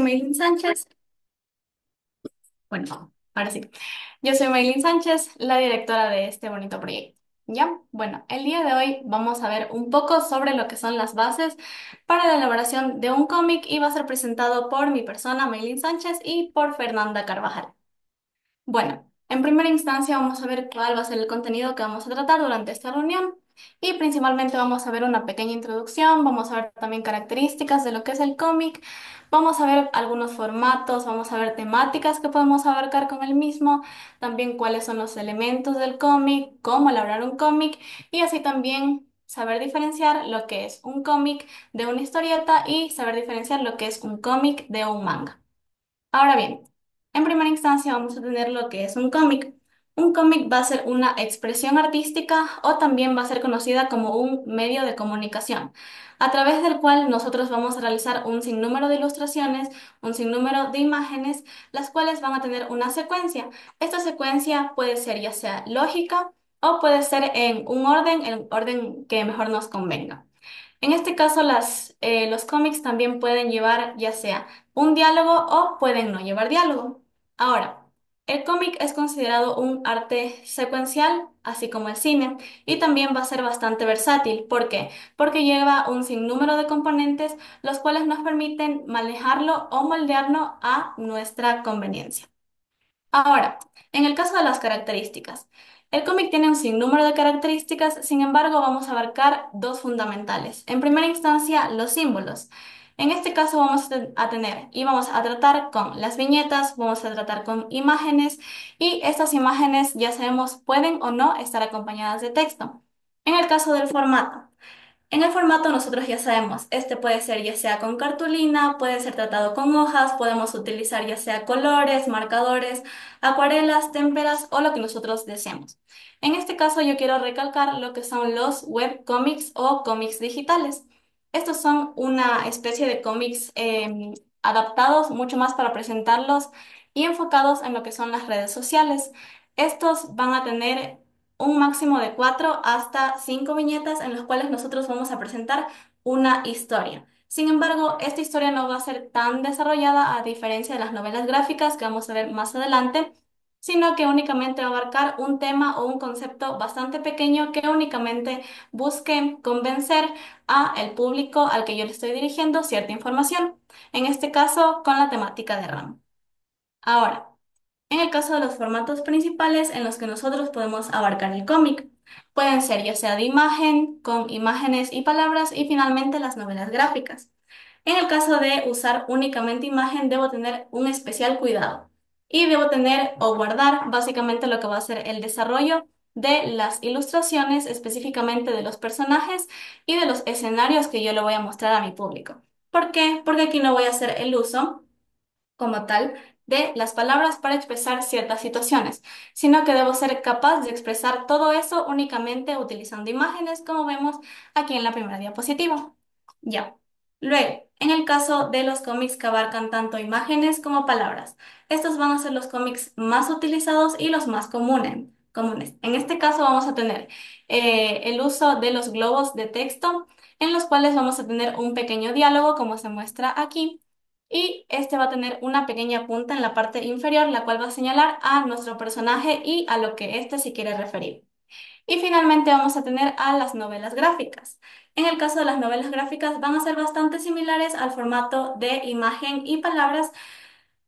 Maylin Sánchez. Bueno, ahora sí. Yo soy Maylin Sánchez, la directora de este bonito proyecto. ¿Ya? Bueno, el día de hoy vamos a ver un poco sobre lo que son las bases para la elaboración de un cómic y va a ser presentado por mi persona, Maylin Sánchez, y por Fernanda Carvajal. Bueno, en primera instancia vamos a ver cuál va a ser el contenido que vamos a tratar durante esta reunión y principalmente vamos a ver una pequeña introducción, vamos a ver también características de lo que es el cómic, vamos a ver algunos formatos, vamos a ver temáticas que podemos abarcar con el mismo, también cuáles son los elementos del cómic, cómo elaborar un cómic y así también saber diferenciar lo que es un cómic de una historieta y saber diferenciar lo que es un cómic de un manga. Ahora bien, en primera instancia vamos a tener lo que es un cómic. Un cómic va a ser una expresión artística o también va a ser conocida como un medio de comunicación, a través del cual nosotros vamos a realizar un sinnúmero de ilustraciones, un sinnúmero de imágenes, las cuales van a tener una secuencia. Esta secuencia puede ser ya sea lógica o puede ser en un orden, el orden que mejor nos convenga. En este caso, los cómics también pueden llevar ya sea un diálogo o pueden no llevar diálogo. Ahora, el cómic es considerado un arte secuencial, así como el cine, y también va a ser bastante versátil. ¿Por qué? Porque lleva un sinnúmero de componentes, los cuales nos permiten manejarlo o moldearlo a nuestra conveniencia. Ahora, en el caso de las características, el cómic tiene un sinnúmero de características, sin embargo, vamos a abarcar dos fundamentales. En primera instancia, los símbolos. En este caso vamos a tener y vamos a tratar con las viñetas, vamos a tratar con imágenes y estas imágenes ya sabemos pueden o no estar acompañadas de texto. En el caso del formato. En el formato nosotros ya sabemos, este puede ser ya sea con cartulina, puede ser tratado con hojas, podemos utilizar ya sea colores, marcadores, acuarelas, témperas o lo que nosotros deseemos. En este caso yo quiero recalcar lo que son los webcomics o cómics digitales. Estos son una especie de cómics adaptados mucho más para presentarlos y enfocados en lo que son las redes sociales. Estos van a tener un máximo de 4 hasta 5 viñetas en las cuales nosotros vamos a presentar una historia. Sin embargo, esta historia no va a ser tan desarrollada a diferencia de las novelas gráficas que vamos a ver más adelante, sino que únicamente va a abarcar un tema o un concepto bastante pequeño que únicamente busque convencer a el público al que yo le estoy dirigiendo cierta información, en este caso con la temática de RAM. Ahora, en el caso de los formatos principales en los que nosotros podemos abarcar el cómic, pueden ser ya sea de imagen, con imágenes y palabras y finalmente las novelas gráficas. En el caso de usar únicamente imagen, debo tener un especial cuidado y debo tener o guardar básicamente lo que va a ser el desarrollo de las ilustraciones, específicamente de los personajes y de los escenarios que yo le voy a mostrar a mi público. ¿Por qué? Porque aquí no voy a hacer el uso como tal de las palabras para expresar ciertas situaciones, sino que debo ser capaz de expresar todo eso únicamente utilizando imágenes, como vemos aquí en la primera diapositiva. Ya. Luego, en el caso de los cómics que abarcan tanto imágenes como palabras, estos van a ser los cómics más utilizados y los más comunes. En este caso vamos a tener el uso de los globos de texto, en los cuales vamos a tener un pequeño diálogo, como se muestra aquí y este va a tener una pequeña punta en la parte inferior, la cual va a señalar a nuestro personaje y a lo que éste se quiere referir. Y finalmente vamos a tener a las novelas gráficas. En el caso de las novelas gráficas van a ser bastante similares al formato de imagen y palabras,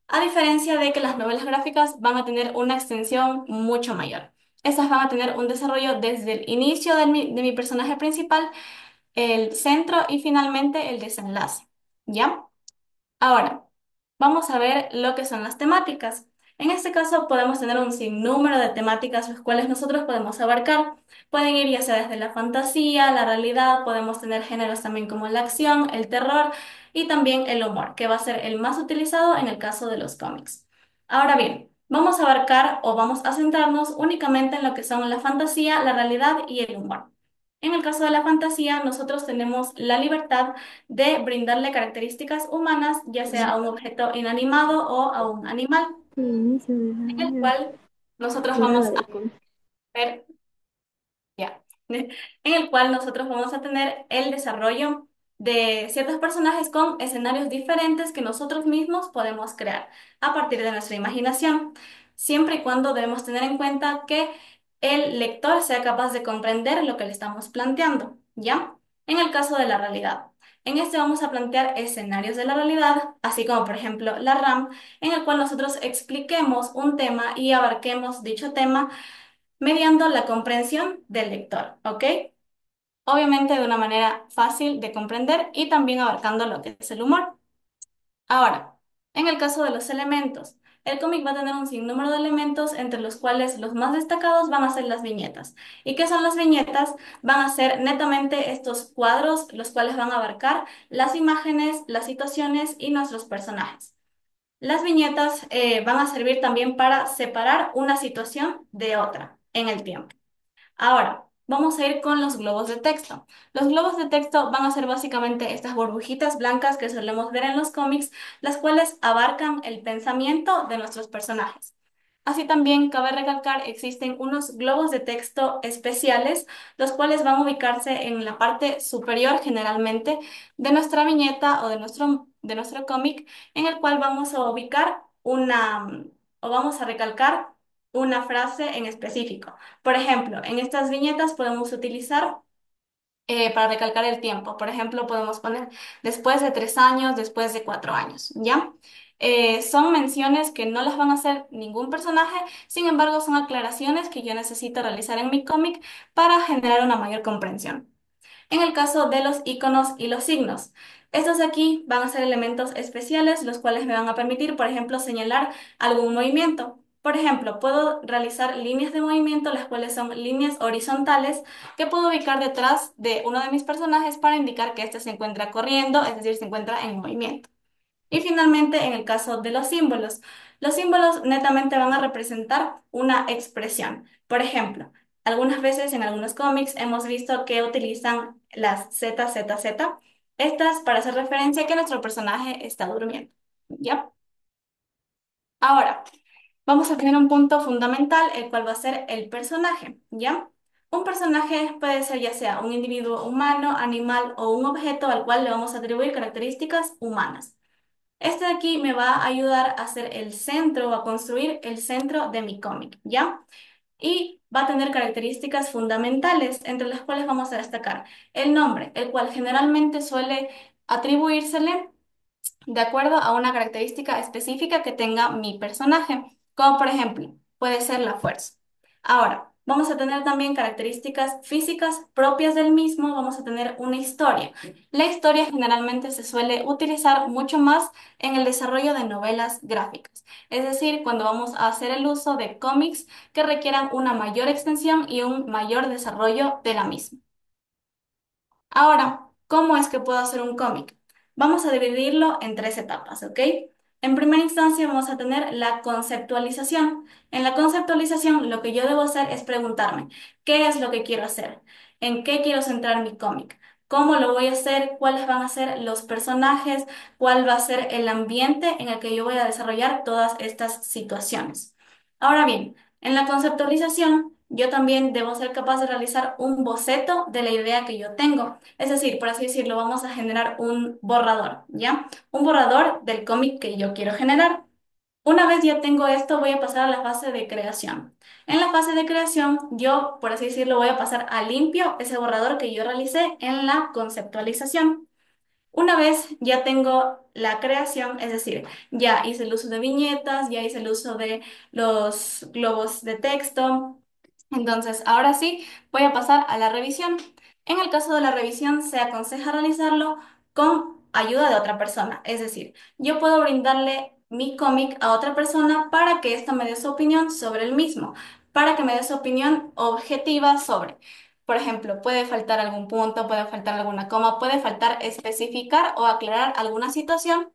a diferencia de que las novelas gráficas van a tener una extensión mucho mayor. Estas van a tener un desarrollo desde el inicio de mi personaje principal, el centro y finalmente el desenlace. ¿Ya? Ahora, vamos a ver lo que son las temáticas. En este caso podemos tener un sinnúmero de temáticas las cuales nosotros podemos abarcar. Pueden ir ya sea desde la fantasía, la realidad, podemos tener géneros también como la acción, el terror y también el humor, que va a ser el más utilizado en el caso de los cómics. Ahora bien, vamos a abarcar o vamos a centrarnos únicamente en lo que son la fantasía, la realidad y el humor. En el caso de la fantasía, nosotros tenemos la libertad de brindarle características humanas, ya sea a un objeto inanimado o a un animal, en el cual nosotros vamos a ver, ya, en el cual nosotros vamos a tener el desarrollo. de ciertos personajes con escenarios diferentes que nosotros mismos podemos crear a partir de nuestra imaginación, siempre y cuando debemos tener en cuenta que el lector sea capaz de comprender lo que le estamos planteando, ¿ya? En el caso de la realidad. En este vamos a plantear escenarios de la realidad, así como por ejemplo la RAM, en el cual nosotros expliquemos un tema y abarquemos dicho tema mediando la comprensión del lector, ¿ok? Obviamente de una manera fácil de comprender y también abarcando lo que es el humor. Ahora, en el caso de los elementos, el cómic va a tener un sinnúmero de elementos entre los cuales los más destacados van a ser las viñetas. ¿Y qué son las viñetas? Van a ser netamente estos cuadros, los cuales van a abarcar las imágenes, las situaciones y nuestros personajes. Las viñetas van a servir también para separar una situación de otra en el tiempo. Ahora, vamos a ir con los globos de texto. Los globos de texto van a ser básicamente estas burbujitas blancas que solemos ver en los cómics, las cuales abarcan el pensamiento de nuestros personajes. Así también cabe recalcar, existen unos globos de texto especiales, los cuales van a ubicarse en la parte superior generalmente de nuestra viñeta o de nuestro cómic, en el cual vamos a ubicar o vamos a recalcar una frase en específico. Por ejemplo, en estas viñetas podemos utilizar para recalcar el tiempo. Por ejemplo, podemos poner después de 3 años, después de 4 años, ¿ya? Son menciones que no las van a hacer ningún personaje, sin embargo, son aclaraciones que yo necesito realizar en mi cómic para generar una mayor comprensión. En el caso de los iconos y los signos, estos de aquí van a ser elementos especiales, los cuales me van a permitir, por ejemplo, señalar algún movimiento. Por ejemplo, puedo realizar líneas de movimiento, las cuales son líneas horizontales que puedo ubicar detrás de uno de mis personajes para indicar que éste se encuentra corriendo, es decir, se encuentra en movimiento. Y finalmente, en el caso de los símbolos netamente van a representar una expresión. Por ejemplo, algunas veces en algunos cómics hemos visto que utilizan las ZZZ, estas para hacer referencia a que nuestro personaje está durmiendo. ¿Ya? Ahora, vamos a tener un punto fundamental, el cual va a ser el personaje. ¿Ya? Un personaje puede ser ya sea un individuo humano, animal o un objeto al cual le vamos a atribuir características humanas. Este de aquí me va a ayudar a hacer el centro o a construir el centro de mi cómic, ¿ya? Y va a tener características fundamentales, entre las cuales vamos a destacar el nombre, el cual generalmente suele atribuírsele de acuerdo a una característica específica que tenga mi personaje, como por ejemplo, puede ser la fuerza. Ahora, vamos a tener también características físicas propias del mismo, vamos a tener una historia. La historia generalmente se suele utilizar mucho más en el desarrollo de novelas gráficas, es decir, cuando vamos a hacer el uso de cómics que requieran una mayor extensión y un mayor desarrollo de la misma. Ahora, ¿cómo es que puedo hacer un cómic? Vamos a dividirlo en tres etapas, ¿ok? En primera instancia vamos a tener la conceptualización. En la conceptualización lo que yo debo hacer es preguntarme, ¿qué es lo que quiero hacer? ¿En qué quiero centrar mi cómic? ¿Cómo lo voy a hacer? ¿Cuáles van a ser los personajes? ¿Cuál va a ser el ambiente en el que yo voy a desarrollar todas estas situaciones? Ahora bien, en la conceptualización, yo también debo ser capaz de realizar un boceto de la idea que yo tengo. Es decir, por así decirlo, vamos a generar un borrador, ¿ya? Un borrador del cómic que yo quiero generar. Una vez ya tengo esto, voy a pasar a la fase de creación. En la fase de creación, yo, por así decirlo, voy a pasar a limpio ese borrador que yo realicé en la conceptualización. Una vez ya tengo la creación, es decir, ya hice el uso de viñetas, ya hice el uso de los globos de texto, entonces ahora sí voy a pasar a la revisión. En el caso de la revisión, se aconseja realizarlo con ayuda de otra persona, es decir, yo puedo brindarle mi cómic a otra persona para que ésta me dé su opinión sobre el mismo, para que me dé su opinión objetiva sobre. Por ejemplo, puede faltar algún punto, puede faltar alguna coma, puede faltar especificar o aclarar alguna situación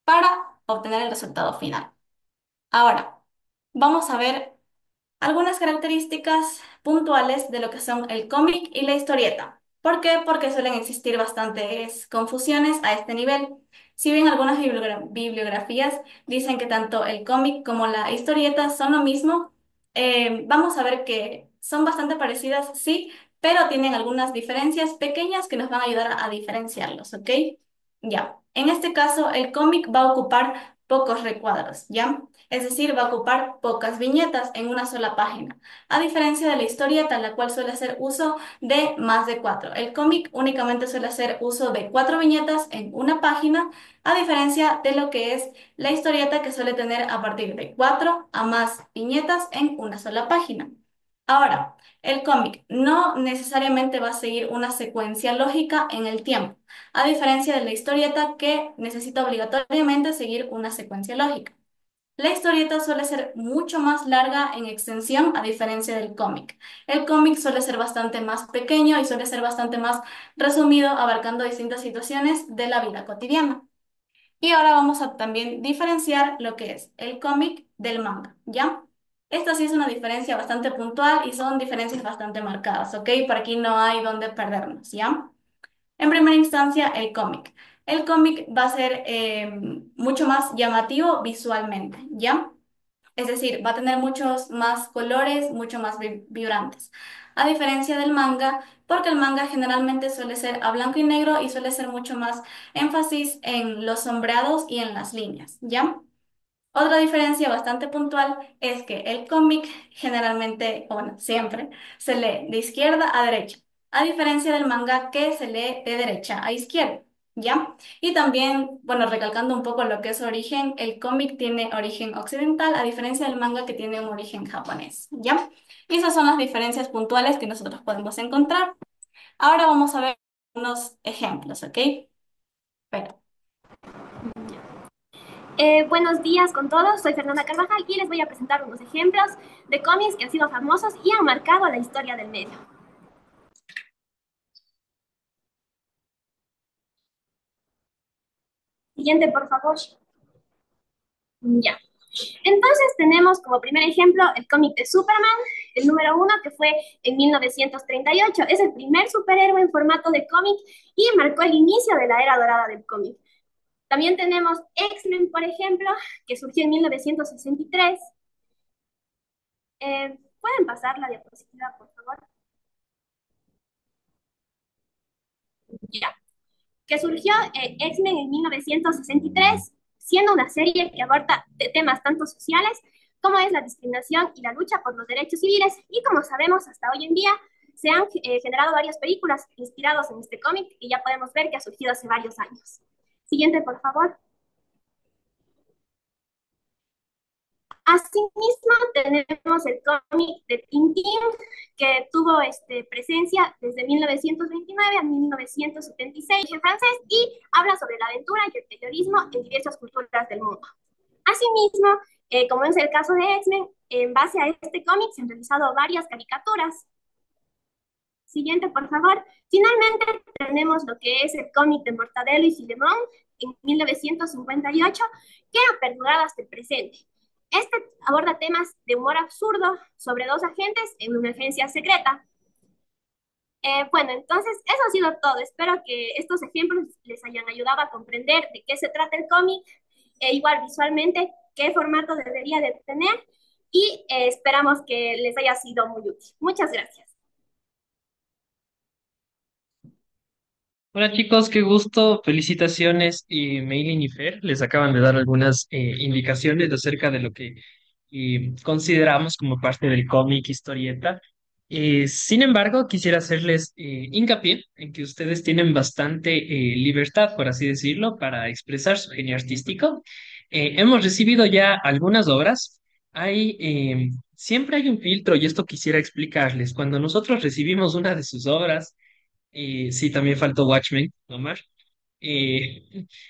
para obtener el resultado final. Ahora, vamos a ver algunas características puntuales de lo que son el cómic y la historieta. ¿Por qué? Porque suelen existir bastantes confusiones a este nivel. Si bien algunas bibliografías dicen que tanto el cómic como la historieta son lo mismo, vamos a ver que son bastante parecidas, sí, pero tienen algunas diferencias pequeñas que nos van a ayudar a diferenciarlos, ¿ok? Ya, en este caso el cómic va a ocupar pocos recuadros, ¿ya? Es decir, va a ocupar pocas viñetas en una sola página, a diferencia de la historieta, la cual suele hacer uso de más de cuatro. El cómic únicamente suele hacer uso de cuatro viñetas en una página, a diferencia de lo que es la historieta que suele tener a partir de cuatro a más viñetas en una sola página. Ahora, el cómic no necesariamente va a seguir una secuencia lógica en el tiempo, a diferencia de la historieta que necesita obligatoriamente seguir una secuencia lógica. La historieta suele ser mucho más larga en extensión a diferencia del cómic. El cómic suele ser bastante más pequeño y suele ser bastante más resumido, abarcando distintas situaciones de la vida cotidiana. Y ahora vamos a también diferenciar lo que es el cómic del manga, ¿ya? Esta sí es una diferencia bastante puntual y son diferencias bastante marcadas, ¿ok? Por aquí no hay donde perdernos, ¿ya? En primera instancia, el cómic. El cómic va a ser mucho más llamativo visualmente, ¿ya? Es decir, va a tener muchos más colores, mucho más vibrantes. A diferencia del manga, porque el manga generalmente suele ser a blanco y negro y suele ser mucho más énfasis en los sombreados y en las líneas, ¿ya? Otra diferencia bastante puntual es que el cómic generalmente, o bueno, siempre, se lee de izquierda a derecha, a diferencia del manga que se lee de derecha a izquierda, ¿ya? Y también, bueno, recalcando un poco lo que es origen, el cómic tiene origen occidental, a diferencia del manga que tiene un origen japonés, ¿ya? Y esas son las diferencias puntuales que nosotros podemos encontrar. Ahora vamos a ver unos ejemplos, ¿ok? Pero, Buenos días con todos, soy Fernanda Carvajal y les voy a presentar unos ejemplos de cómics que han sido famosos y han marcado la historia del medio. Siguiente, por favor. Ya. Entonces tenemos como primer ejemplo el cómic de Superman, el número uno que fue en 1938. Es el primer superhéroe en formato de cómic y marcó el inicio de la era dorada del cómic. También tenemos X-Men, por ejemplo, que surgió en 1963. ¿Pueden pasar la diapositiva, por favor? Ya. Que surgió X-Men en 1963, siendo una serie que aborda temas tanto sociales como es la discriminación y la lucha por los derechos civiles. Y como sabemos, hasta hoy en día se han generado varias películas inspiradas en este cómic y ya podemos ver que ha surgido hace varios años. Siguiente, por favor. Asimismo, tenemos el cómic de Tintín, que tuvo presencia desde 1929 a 1976 en francés y habla sobre la aventura y el periodismo en diversas culturas del mundo. Asimismo, como es el caso de X-Men, en base a este cómic se han realizado varias caricaturas. Siguiente, por favor. Finalmente, tenemos lo que es el cómic de Mortadelo y Filemón en 1958, que ha perdurado hasta el presente. Este aborda temas de humor absurdo sobre dos agentes en una agencia secreta. Bueno, entonces eso ha sido todo. Espero que estos ejemplos les hayan ayudado a comprender de qué se trata el cómic, e igual visualmente qué formato debería de tener y esperamos que les haya sido muy útil. Muchas gracias. Hola chicos, qué gusto, felicitaciones y Maylin y Fer les acaban de dar algunas indicaciones acerca de lo que consideramos como parte del cómic historieta. Sin embargo, quisiera hacerles hincapié en que ustedes tienen bastante libertad, por así decirlo, para expresar su genio artístico. Hemos recibido ya algunas obras. Siempre hay un filtro y esto quisiera explicarles. Cuando nosotros recibimos una de sus obras, sí, también faltó Watchmen, Omar. Eh,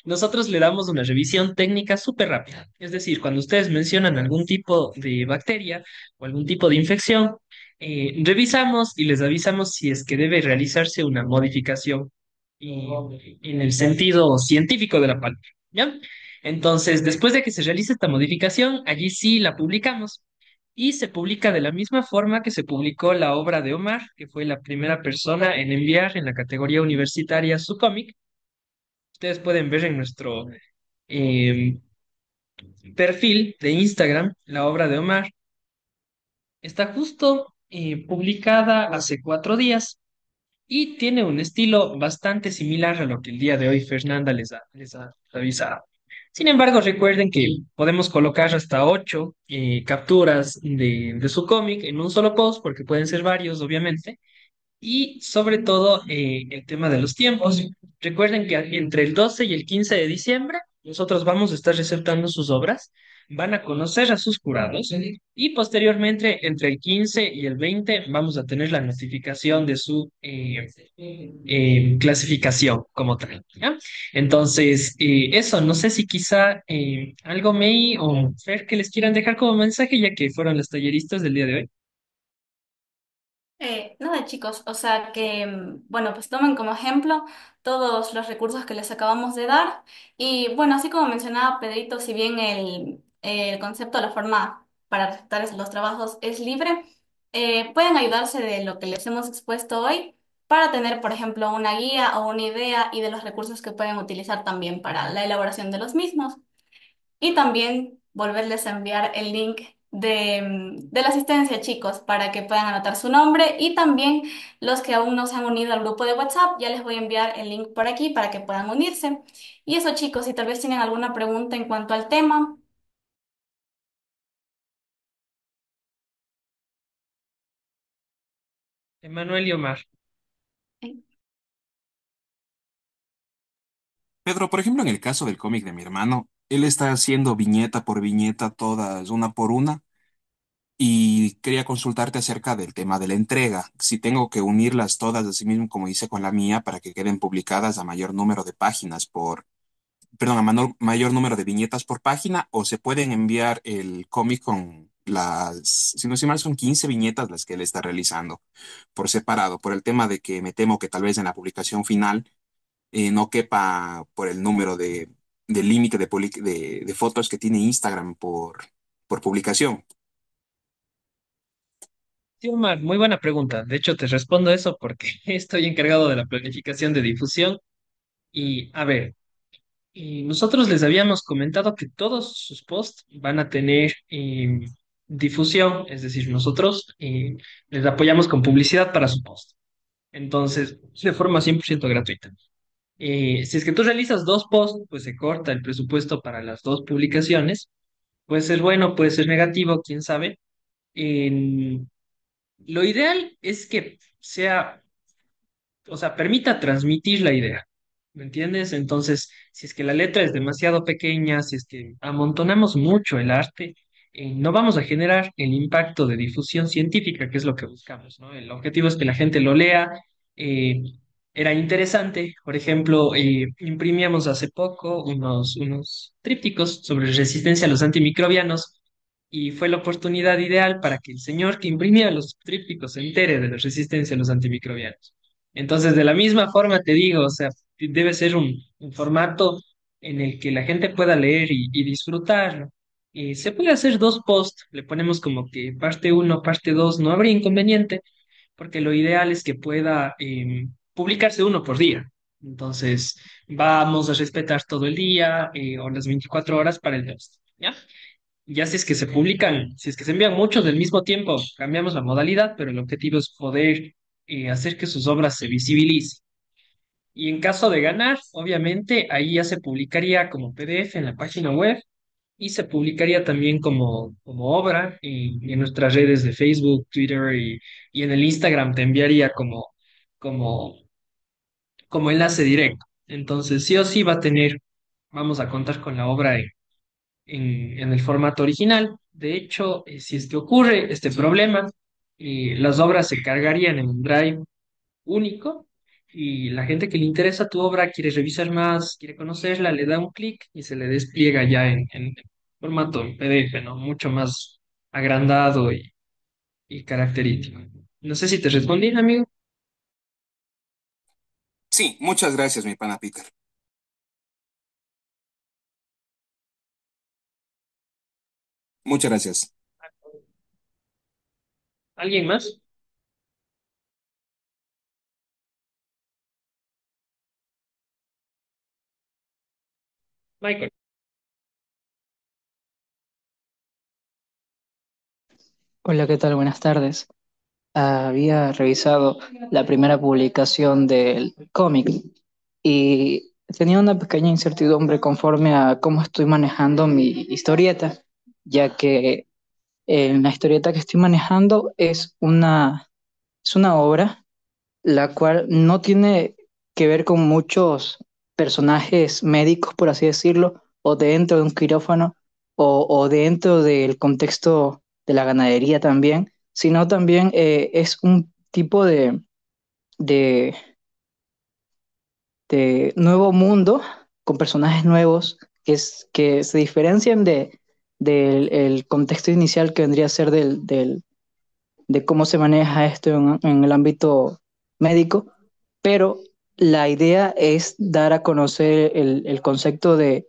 Nosotros le damos una revisión técnica súper rápida. Es decir, cuando ustedes mencionan algún tipo de bacteria o algún tipo de infección, revisamos y les avisamos si es que debe realizarse una modificación eh, en el sentido científico de la palabra. ¿Ya? Entonces, después de que se realice esta modificación, allí sí la publicamos y se publica de la misma forma que se publicó la obra de Omar, que fue la primera persona en enviar en la categoría universitaria su cómic. Ustedes pueden ver en nuestro eh, perfil de Instagram la obra de Omar. Está justo publicada hace 4 días y tiene un estilo bastante similar a lo que el día de hoy Fernanda les ha avisado. Sin embargo, recuerden que podemos colocar hasta 8 capturas de su cómic en un solo post, porque pueden ser varios, obviamente, y sobre todo el tema de los tiempos. Recuerden que entre el 12 y el 15 de diciembre nosotros vamos a estar resaltando sus obras, van a conocer a sus jurados y posteriormente entre el 15 y el 20 vamos a tener la notificación de su clasificación como tal, ¿ya? Entonces, eso, no sé si quizá algo May o Fer que les quieran dejar como mensaje ya que fueron las talleristas del día de hoy. Nada, chicos, o sea que, bueno, pues tomen como ejemplo todos los recursos que les acabamos de dar. Y bueno, así como mencionaba Pedrito, si bien el concepto, la forma para redactar los trabajos es libre, pueden ayudarse de lo que les hemos expuesto hoy para tener, por ejemplo, una guía o una idea y de los recursos que pueden utilizar también para la elaboración de los mismos. Y también volverles a enviar el link de la asistencia, chicos, para que puedan anotar su nombre. Y también los que aún no se han unido al grupo de WhatsApp, ya les voy a enviar el link por aquí para que puedan unirse. Y eso, chicos, si tal vez tienen alguna pregunta en cuanto al tema. Emanuel y Omar. Pedro, por ejemplo, en el caso del cómic de mi hermano, él está haciendo viñeta por viñeta, todas una por una, y quería consultarte acerca del tema de la entrega, si tengo que unirlas todas así mismo como hice con la mía para que queden publicadas a mayor número de páginas perdón, mayor número de viñetas por página, o se pueden enviar el cómic con si no estoy mal, son 15 viñetas las que él está realizando por separado, por el tema de que me temo que tal vez en la publicación final no quepa por el número del límite de fotos que tiene Instagram por publicación. Sí, Omar, muy buena pregunta. De hecho, te respondo eso porque estoy encargado de la planificación de difusión. Y a ver, nosotros les habíamos comentado que todos sus posts van a tener difusión, es decir, nosotros les apoyamos con publicidad para su post. Entonces, de forma 100% gratuita. Si es que tú realizas 2 posts, pues se corta el presupuesto para las 2 publicaciones. Puede ser bueno, puede ser negativo, quién sabe. Lo ideal es que sea, o sea, permita transmitir la idea, ¿me entiendes? Entonces, si es que la letra es demasiado pequeña, si es que amontonamos mucho el arte, no vamos a generar el impacto de difusión científica, que es lo que buscamos, ¿no? El objetivo es que la gente lo lea. eh, Era interesante, por ejemplo, imprimíamos hace poco unos trípticos sobre resistencia a los antimicrobianos y fue la oportunidad ideal para que el señor que imprimía los trípticos se entere de la resistencia a los antimicrobianos. Entonces, de la misma forma te digo, o sea, debe ser un formato en el que la gente pueda leer y disfrutarlo. Y se puede hacer 2 posts, le ponemos como que parte uno, parte 2, no habría inconveniente, porque lo ideal es que pueda publicarse uno por día. Entonces, vamos a respetar todo el día o las 24 horas para el post, ¿ya? Ya si es que se publican, si es que se envían muchos del mismo tiempo, cambiamos la modalidad, pero el objetivo es poder hacer que sus obras se visibilicen. Y en caso de ganar, obviamente, ahí ya se publicaría como PDF en la página web y se publicaría también como obra en nuestras redes de Facebook, Twitter y en el Instagram te enviaría como, como enlace directo. Entonces, sí o sí va a tener, vamos a contar con la obra en el formato original. De hecho, si es que ocurre este problema, las obras se cargarían en un drive único y la gente que le interesa tu obra quiere revisar más, quiere conocerla, le da un clic y se le despliega ya en formato en PDF, ¿no? Mucho más agrandado y característico. No sé si te respondí, amigo. Sí, muchas gracias, mi pana Peter. Muchas gracias. ¿Alguien más? Michael. Hola, ¿qué tal? Buenas tardes. había revisado la primera publicación del cómic y tenía una pequeña incertidumbre conforme a cómo estoy manejando mi historieta, ya que en la historieta que estoy manejando es una obra la cual no tiene que ver con muchos personajes médicos, por así decirlo, o dentro de un quirófano, o dentro del contexto de la ganadería también, sino también es un tipo de, de nuevo mundo con personajes nuevos que se diferencian del el contexto inicial que vendría a ser de cómo se maneja esto en el ámbito médico, pero la idea es dar a conocer el concepto de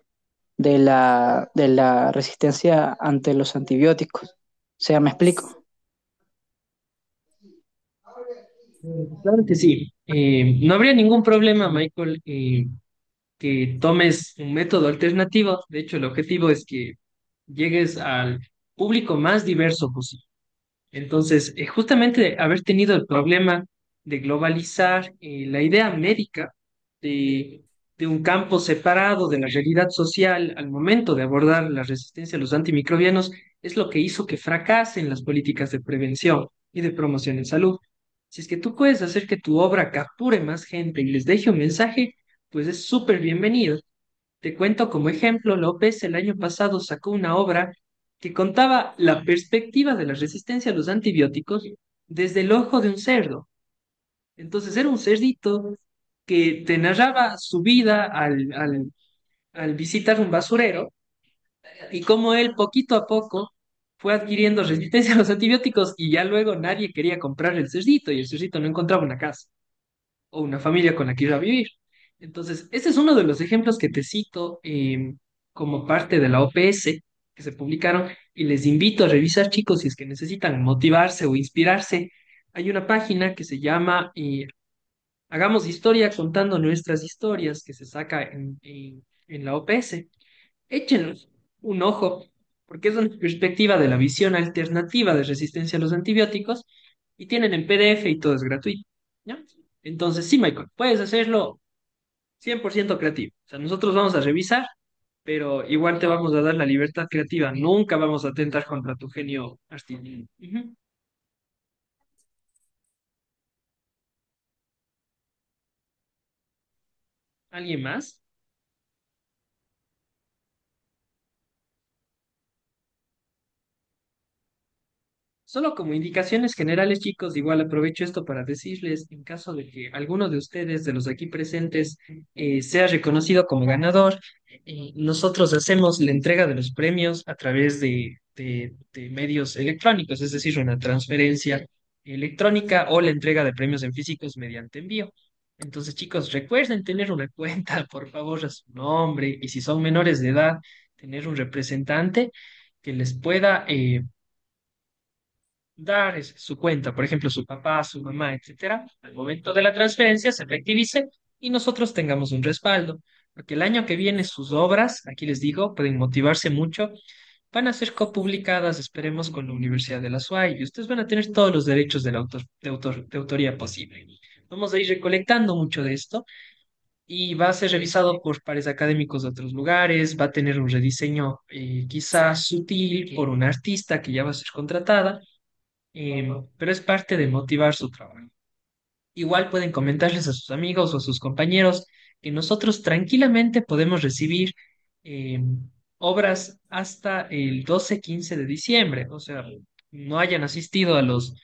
la resistencia ante los antibióticos. O sea, ¿me explico? Claro que sí. No habría ningún problema, Michael, que tomes un método alternativo. De hecho, el objetivo es que llegues al público más diverso posible. Entonces, justamente haber tenido el problema de globalizar la idea médica de, de un campo separado de la realidad social al momento de abordar la resistencia a los antimicrobianos es lo que hizo que fracasen las políticas de prevención y de promoción en salud. Si es que tú puedes hacer que tu obra capture más gente y les deje un mensaje, pues es súper bienvenido. Te cuento como ejemplo, López el año pasado sacó una obra que contaba la perspectiva de la resistencia a los antibióticos desde el ojo de un cerdo. Entonces era un cerdito que te narraba su vida al visitar un basurero y cómo él poquito a poco fue adquiriendo resistencia a los antibióticos y ya luego nadie quería comprar el cerdito y el cerdito no encontraba una casa o una familia con la que ir a vivir. Entonces, ese es uno de los ejemplos que te cito como parte de la OPS que se publicaron y les invito a revisar, chicos, si es que necesitan motivarse o inspirarse. Hay una página que se llama Hagamos Historia contando nuestras historias que se saca en la OPS. Échenle un ojo, porque es una perspectiva de la visión alternativa de resistencia a los antibióticos y tienen en PDF y todo es gratuito. ¿Ya? Entonces, sí, Michael, puedes hacerlo 100% creativo. O sea, nosotros vamos a revisar, pero igual te vamos a dar la libertad creativa. Nunca vamos a atentar contra tu genio artístico. Ujú. ¿Alguien más? Solo como indicaciones generales, chicos, igual aprovecho esto para decirles, en caso de que alguno de ustedes, de los aquí presentes, sea reconocido como ganador, nosotros hacemos la entrega de los premios a través de medios electrónicos, es decir, una transferencia electrónica o la entrega de premios en físicos mediante envío. Entonces, chicos, recuerden tener una cuenta, por favor, a su nombre, y si son menores de edad, tener un representante que les pueda dar su cuenta, por ejemplo, su papá, su mamá, etcétera, al momento de la transferencia se efectivice y nosotros tengamos un respaldo. Porque el año que viene sus obras, aquí les digo, pueden motivarse mucho, van a ser copublicadas, esperemos, con la Universidad de la SUAY y ustedes van a tener todos los derechos de autoría posible. Vamos a ir recolectando mucho de esto y va a ser revisado por pares académicos de otros lugares, va a tener un rediseño quizás sutil por una artista que ya va a ser contratada, pero es parte de motivar su trabajo. Igual pueden comentarles a sus amigos o a sus compañeros que nosotros tranquilamente podemos recibir eh, obras hasta el 12-15 de diciembre. O sea, no hayan asistido a los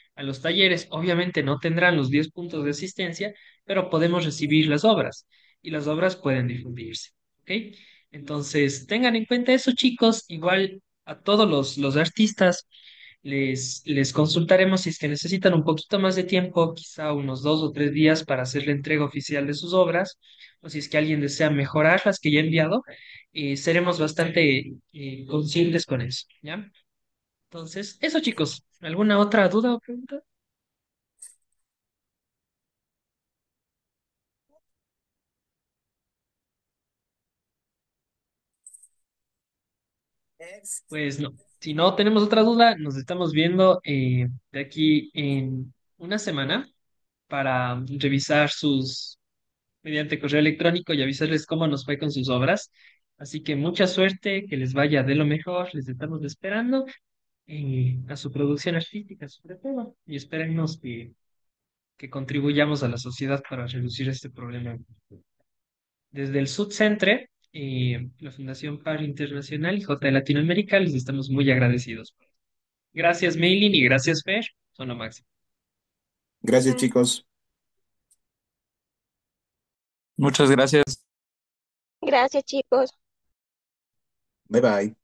talleres, obviamente no tendrán los 10 puntos de asistencia, pero podemos recibir las obras y las obras pueden difundirse. ¿Ok? Entonces, tengan en cuenta eso, chicos. Igual a todos los artistas. Les consultaremos si es que necesitan un poquito más de tiempo, quizá unos 2 o 3 días para hacer la entrega oficial de sus obras, o si es que alguien desea mejorar las que ya he enviado, seremos bastante conscientes con eso, ¿ya? Entonces, eso chicos, ¿alguna otra duda o pregunta? Pues no, si no tenemos otra duda, nos estamos viendo de aquí en una semana para revisar sus mediante correo electrónico y avisarles cómo nos fue con sus obras. Así que mucha suerte, que les vaya de lo mejor, les estamos esperando a su producción artística sobre todo y espérennos que contribuyamos a la sociedad para reducir este problema. Desde el Sud Centre, la Fundación Par Internacional y J Latinoamérica les estamos muy agradecidos. Gracias, Maylin, y gracias, Fer. Son lo máximo. Gracias, Mm. chicos. Muchas gracias. Gracias, chicos. Bye bye.